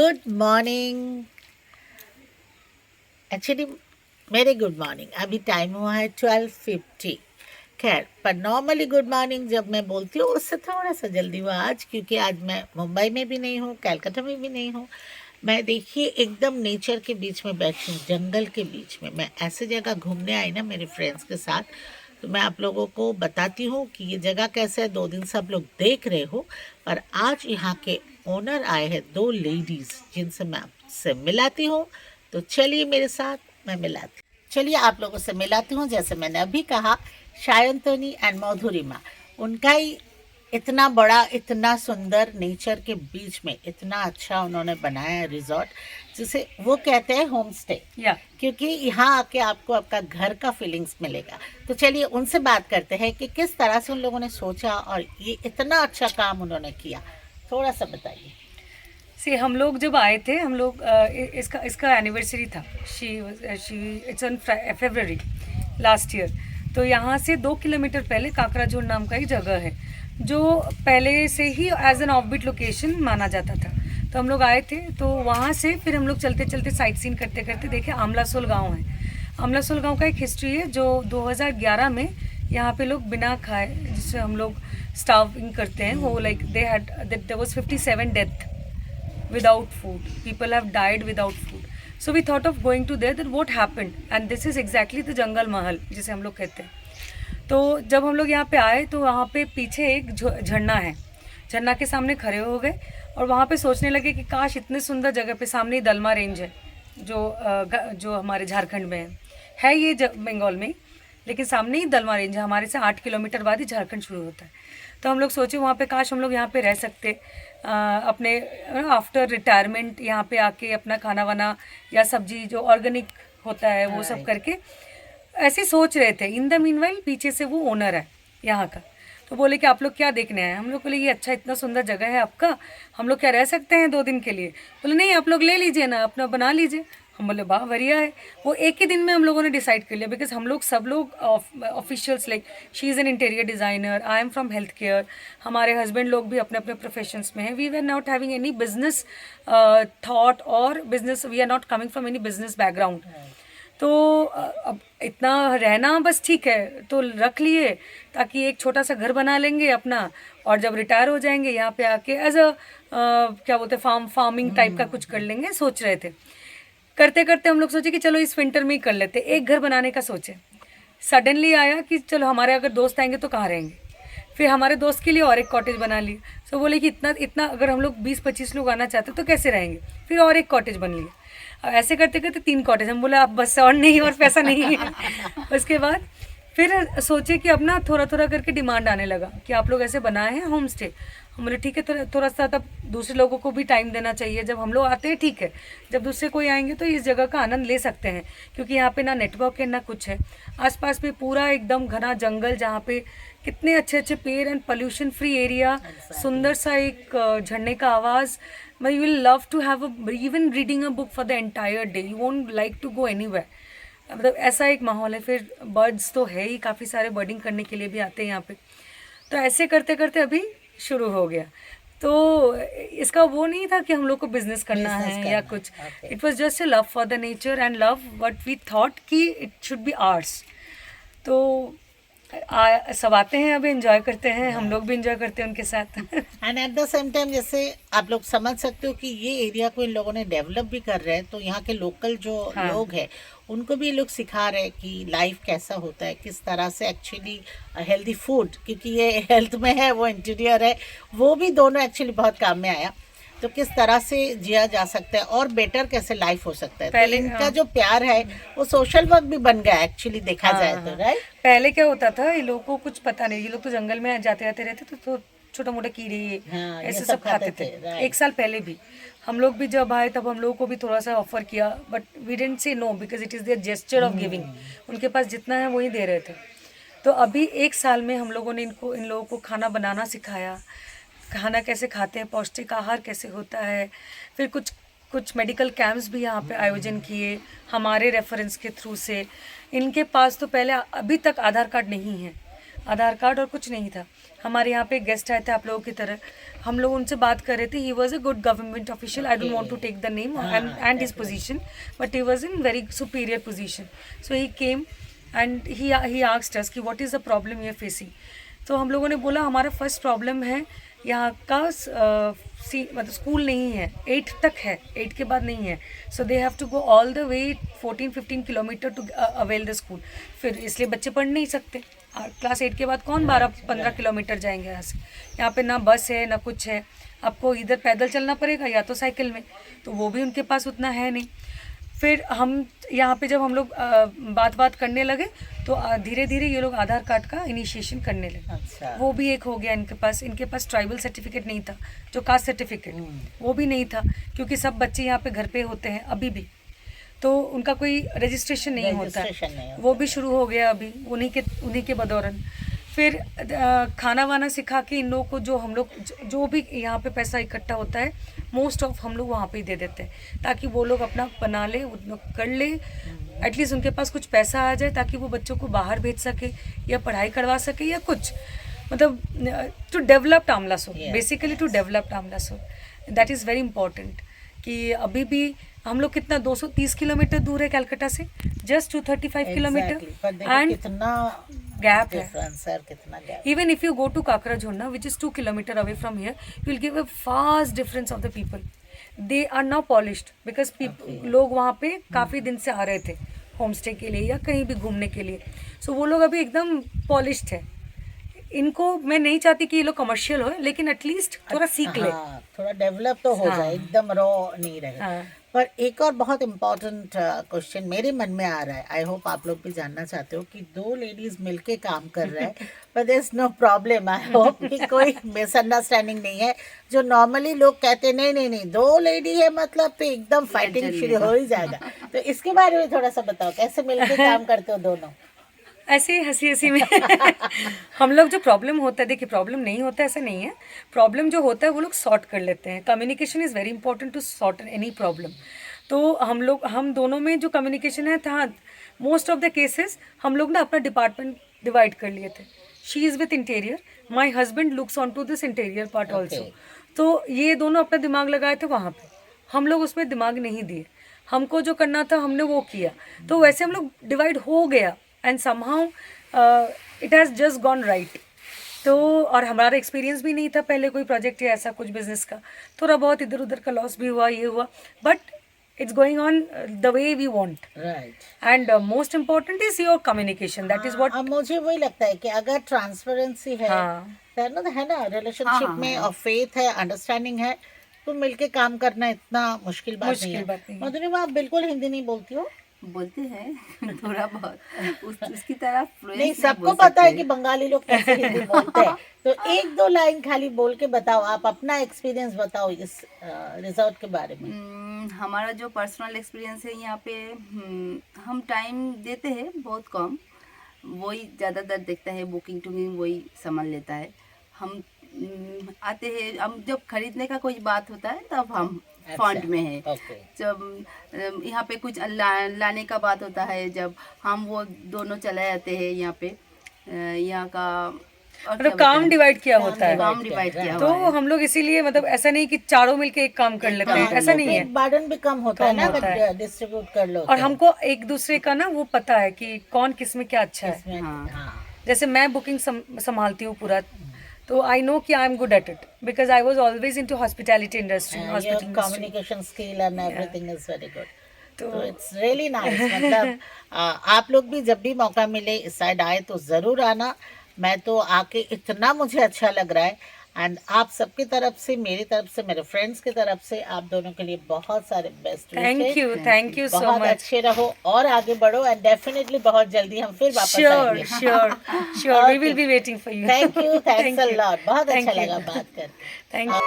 Good morning. Actually मेरे good morning अभी time हुआ है 12:50। खैर, पर नॉर्मली गुड मॉर्निंग जब मैं बोलती हूँ उससे थोड़ा सा जल्दी हुआ आज, क्योंकि आज मैं मुंबई में भी नहीं हूँ, कलकत्ता में भी नहीं हूँ। मैं देखिए एकदम नेचर के बीच में बैठी हूँ, जंगल के बीच में। मैं ऐसे जगह घूमने आई ना मेरे फ्रेंड्स के साथ, तो मैं आप लोगों को बताती हूँ कि ये जगह कैसे है। 2 दिन से आप लोग देख रहे हो, पर आज यहाँ के ओनर आए हैं, 2 लेडीज, जिनसे मैं आपसे मिलाती हूँ। तो चलिए मेरे साथ, मैं मिलाती हूँ। चलिए आप लोगों से मिलाती हूँ। जैसे मैंने अभी कहा, शायंतनी एंड मधुरिमा, उनका ही इतना बड़ा, इतना सुंदर नेचर के बीच में इतना अच्छा उन्होंने बनाया है रिजॉर्ट, जिसे वो कहते हैं होम स्टे। या क्योंकि यहाँ आके आपको आपका घर का फीलिंग्स मिलेगा। तो चलिए उनसे बात करते हैं कि किस तरह से उन लोगों ने सोचा और ये इतना अच्छा काम उन्होंने किया। थोड़ा सा बताइए। हम लोग जब आए थे, हम लोग इसका इसका एनिवर्सरी था। She it's on February last year. तो यहाँ से 2 किलोमीटर पहले काकराझोर नाम का एक जगह है, जो पहले से ही एज एन ऑफबीट लोकेशन माना जाता था। तो हम लोग आए थे, तो वहाँ से फिर हम लोग चलते चलते साइट सीन करते करते देखे आमलासोल गांव है। आमलासोल गांव का एक हिस्ट्री है, जो 2011 में यहाँ पे लोग बिना खाए, जिससे हम लोग स्टार्विंग करते हैं, वो like there was 57 death without food. People have died without food. So we thought of going to there, that what happened, and this is exactly the जंगल महल जिसे हम लोग कहते हैं। तो जब हम लोग यहाँ पे आए, तो वहाँ पे पीछे एक झरना है। झरना के सामने खड़े हो गए और वहाँ पे सोचने लगे कि काश इतने सुंदर जगह पे सामने ही दलमा रेंज है, जो हमारे झारखंड में है ये बंगाल में ही, लेकिन सामने ही दलमा रेंज है। हमारे से 8 किलोमीटर बाद ही झारखंड शुरू होता है। तो हम लोग सोचे वहाँ पे काश हम लोग यहाँ पे रह सकते, अपने आफ्टर रिटायरमेंट यहाँ पे आके अपना खाना वाना या सब्जी जो ऑर्गेनिक होता है वो सब करके ऐसे सोच रहे थे। इन द मीनवाइल पीछे से वो ओनर है यहाँ का, तो बोले कि आप लोग क्या देखने आए। हम लोग बोले ये अच्छा इतना सुंदर जगह है आपका, हम लोग क्या रह सकते हैं 2 दिन के लिए। बोले नहीं, आप लोग ले लीजिए ना, अपना बना लीजिए। हम बोले वाह बढ़िया है। वो एक ही दिन में हम लोगों ने डिसाइड कर लिया, बिकॉज हम लोग सब लोग officials, like she is an interior designer, I am from health care, हमारे हस्बैंड लोग भी अपने अपने प्रोफेशंस में हैं। We were not having any business thought और business, we are not coming from any business background. तो अब इतना रहना बस ठीक है, तो रख लिए ताकि एक छोटा सा घर बना लेंगे अपना, और जब रिटायर हो जाएंगे यहाँ पे आके एज अ क्या बोलते हैं फार्मिंग टाइप का कुछ कर लेंगे, सोच रहे थे। करते करते हम लोग सोचे कि चलो इस विंटर में ही कर लेते, एक घर बनाने का सोचे। सडनली आया कि चलो हमारे अगर दोस्त आएंगे तो कहाँ रहेंगे। फिर हमारे दोस्त के लिए और एक कॉटेज बना ली। सो बोले कि इतना इतना अगर हम लोग 20-25 लोग आना चाहते तो कैसे रहेंगे। फिर और एक कॉटेज बन लिया। अब ऐसे करते करते 3 कॉटेज। हम बोले अब बस और नहीं, और पैसा नहीं है। उसके बाद फिर सोचे कि अब ना थोड़ा थोड़ा करके डिमांड आने लगा कि आप लोग ऐसे बनाए हैं होम स्टे। हम बोले ठीक है, थोड़ा सा तब दूसरे लोगों को भी टाइम देना चाहिए। जब हम लोग आते हैं ठीक है, जब दूसरे कोई आएंगे तो इस जगह का आनंद ले सकते हैं, क्योंकि यहाँ पे ना नेटवर्क है ना कुछ है। आसपास में पूरा एकदम घना जंगल, जहाँ पे कितने अच्छे अच्छे पेड़ एंड पोल्यूशन फ्री एरिया, सुंदर सा एक झरने का आवाज़। You will love to have even reading a book for the entire day, you won't like to go anywhere. मतलब ऐसा एक माहौल है। फिर बर्ड्स तो है ही, काफ़ी सारे बर्डिंग करने के लिए भी आते हैं यहाँ पे। तो ऐसे करते करते अभी शुरू हो गया। तो इसका वो नहीं था कि हम लोग को बिजनेस करना है या कुछ। It was just a love for the nature and love what we thought कि इट शुड बी आर्ट्स। तो सब आते हैं, अभी एंजॉय करते हैं, हम लोग भी एंजॉय करते हैं उनके साथ। And at the same time, जैसे आप लोग समझ सकते हो कि ये एरिया को इन लोगों ने डेवलप भी कर रहे हैं, तो यहाँ के लोकल जो हाँ लोग हैं उनको भी ये लोग सिखा रहे हैं कि लाइफ कैसा होता है, किस तरह से एक्चुअली हेल्दी फूड, क्योंकि ये हेल्थ में है, वो इंटीरियर है, वो भी दोनों एक्चुअली बहुत काम में आया। तो किस तरह से जिया जा सकता है और बेटर कैसे लाइफ हो सकता है। तो पहले इनका हाँ जो प्यार है वो सोशल वर्क भी बन गया एक्चुअली, देखा हाँ जाए तो, हाँ। राइट। पहले क्या होता था, ये लोगों को कुछ पता नहीं, ये लोग तो जंगल में जाते आते रहते, तो छोटा मोटा कीड़े हाँ, ये ऐसे सब सब खाते थे। राइट। 1 साल पहले भी हम लोग भी जब आए, तब हम लोगों को भी थोड़ा सा ऑफर किया, but we didn't say no, because it is their gesture of giving. उनके पास जितना है वही दे रहे थे। तो अभी 1 साल में हम लोगों ने इन लोगों को खाना बनाना सिखाया, खाना कैसे खाते हैं, पौष्टिक आहार कैसे होता है। फिर कुछ कुछ मेडिकल कैंप्स भी यहाँ पे आयोजन किए हमारे रेफरेंस के थ्रू से। इनके पास तो पहले अभी तक आधार कार्ड नहीं है, आधार कार्ड और कुछ नहीं था। हमारे यहाँ पे गेस्ट आए थे आप लोगों की तरह, हम लोग उनसे बात कर रहे थे। He was a good government official, I don't want to take the name and his position, but he was in very superior position. So he came and he asked us कि what is the problem you are facing. तो हम लोगों ने बोला हमारा first problem है यहाँ का मतलब स्कूल नहीं है, 8 तक है, 8 के बाद नहीं है। So they have to go all the way 14-15 kilometre to avail the school. फिर इसलिए बच्चे पढ़ नहीं सकते। क्लास 8 के बाद कौन 12-15 किलोमीटर जाएंगे यहाँ से। यहाँ पे ना बस है ना कुछ है, आपको इधर पैदल चलना पड़ेगा या तो साइकिल में, तो वो भी उनके पास उतना है नहीं। फिर हम यहाँ पे जब हम लोग बात करने लगे तो धीरे धीरे ये लोग आधार कार्ड का इनिशिएशन करने लगे। अच्छा। वो भी एक हो गया इनके पास ट्राइबल सर्टिफिकेट नहीं था, जो कास्ट सर्टिफिकेट वो भी नहीं था, क्योंकि सब बच्चे यहाँ पे घर पे होते हैं अभी भी, तो उनका कोई रजिस्ट्रेशन नहीं होता। वो भी शुरू हो गया अभी उन्हीं के बदौरन। फिर खाना वाना सिखा के इन लोगों को जो भी यहाँ पे पैसा इकट्ठा होता है मोस्ट ऑफ हम लोग वहाँ पे ही दे देते हैं, ताकि वो लोग अपना बना ले, कर ले, एटलीस्ट उनके पास कुछ पैसा आ जाए ताकि वो बच्चों को बाहर भेज सके या पढ़ाई करवा सके या कुछ, मतलब टू डेवलप टामलासोर, बेसिकली टू डेवलप टामलासोर, दैट इज़ वेरी इंपॉर्टेंट। कि अभी भी हम लोग कितना 230 किलोमीटर दूर है कलकत्ता से, जस्ट 235 किलोमीटर, एंड कितना गैप है। कितना gap. Even if you go to Kakrajhona, which is 2 kilometers away from here, you will give a vast difference of the people. They are now polished because लोग वहाँ पे काफ़ी दिन से आ रहे थे होम स्टे के लिए या कहीं भी घूमने के लिए, सो वो लोग अभी एकदम पॉलिश्ड है। इनको मैं नहीं चाहती कि ये लोग कमर्शियल हो, लेकिन एटलीस्ट थोड़ा सीख ले, थोड़ा डेवलप तो हो जाए, एकदम रॉ नहीं रहे। पर एक और बहुत इम्पोर्टेंट क्वेश्चन मेरे मन में आ रहा है, आई होप आप लोग भी जानना चाहते हो कि 2 लेडीज मिलके काम कर रहे हैं, but there is no problem. I hope कि कोई मिसअंडरस्टैंडिंग नहीं है। जो नॉर्मली लोग कहते हैं नहीं 2 लेडी है मतलब तो एकदम फाइटिंग शुरू हो ही जाएगा, तो इसके बारे में थोड़ा सा बताओ, कैसे मिलके काम करते हो दोनों? ऐसे हंसी में हम लोग जो प्रॉब्लम होता है, देखिए प्रॉब्लम नहीं होता ऐसा नहीं है, प्रॉब्लम जो होता है वो लोग सॉर्ट कर लेते हैं। Communication is very important to sort any problem. तो हम दोनों में जो कम्युनिकेशन है था, मोस्ट ऑफ द केसेस हम लोग ना अपना डिपार्टमेंट डिवाइड कर लिए थे। She is with interior, my husband looks on to this interior part also. तो ये दोनों अपना दिमाग लगाए थे वहाँ पे, हम लोग उसमें दिमाग नहीं दिए, हमको जो करना था हमने वो किया, तो वैसे हम लोग डिवाइड हो गया and somehow it has just gone right. तो और हमारा एक्सपीरियंस भी नहीं था पहले कोई प्रोजेक्ट या ऐसा कुछ बिजनेस का, थोड़ा बहुत इधर उधर का लॉस भी हुआ, ये हुआ, but it's going on the way we want, right, and most important is your communication, that is what मुझे वही लगता है कि अगर ट्रांसपेरेंसी है, है ना रिलेशनशिप में, और फेथ है, अंडरस्टैंडिंग है, तो मिलके काम करना इतना मुश्किल बात नहीं है। मधुरिमा, आप बिल्कुल हिंदी नहीं बोलती हो? बोलते हैं थोड़ा बहुत, उसकी तरह नहीं, सबको पता है कि बंगाली लोग कैसे हिंदी बोलते हैं, तो 1-2 लाइन खाली बोल के बताओ, आप अपना एक्सपीरियंस बताओ इस रिजॉर्ट के बारे में। हमारा जो पर्सनल एक्सपीरियंस है यहाँ पे, हम टाइम देते हैं बहुत कम, वही ज़्यादातर देखता है, बुकिंग टुकिंग वही संभाल लेता है। हम आते हैं, हम जब खरीदने का कोई बात होता है तब हम फंड में है, जब यहाँ पे कुछ लाने का बात होता है, जब हम वो दोनों चले जाते हैं यहाँ पे, यहाँ का मतलब काम डिवाइड किया होता है, काम डिवाइड किया तो हम लोग इसीलिए, मतलब ऐसा नहीं कि चारों मिलके एक काम कर लेते हैं, ऐसा नहीं है, बर्डन भी कम होता है ना अगर डिस्ट्रीब्यूट कर लो। और हमको एक दूसरे का ना वो पता है कि कौन किस में क्या अच्छा है। जैसे मैं बुकिंग संभालती हूँ पूरा, तो आई नो कि I am good at it because I was always into hospitality industry, communication skill and everything is very good, तो इट्स रियली नाइस। मतलब आप लोग भी जब भी मौका मिले इस साइड आए तो ज़रूर आना। मैं तो आके इतना मुझे अच्छा लग रहा है, एंड आप सबकी तरफ से, मेरी तरफ से, मेरे फ्रेंड्स की तरफ से आप दोनों के लिए बहुत सारे best. Thank you so much. बहुत अच्छे रहो और आगे बढ़ो, एंड डेफिनेटली बहुत जल्दी हम फिर वापस आएंगे। Sure we will be waiting for you. Thank you, thanks a lot, बहुत अच्छा लगा बात करके। Thank you.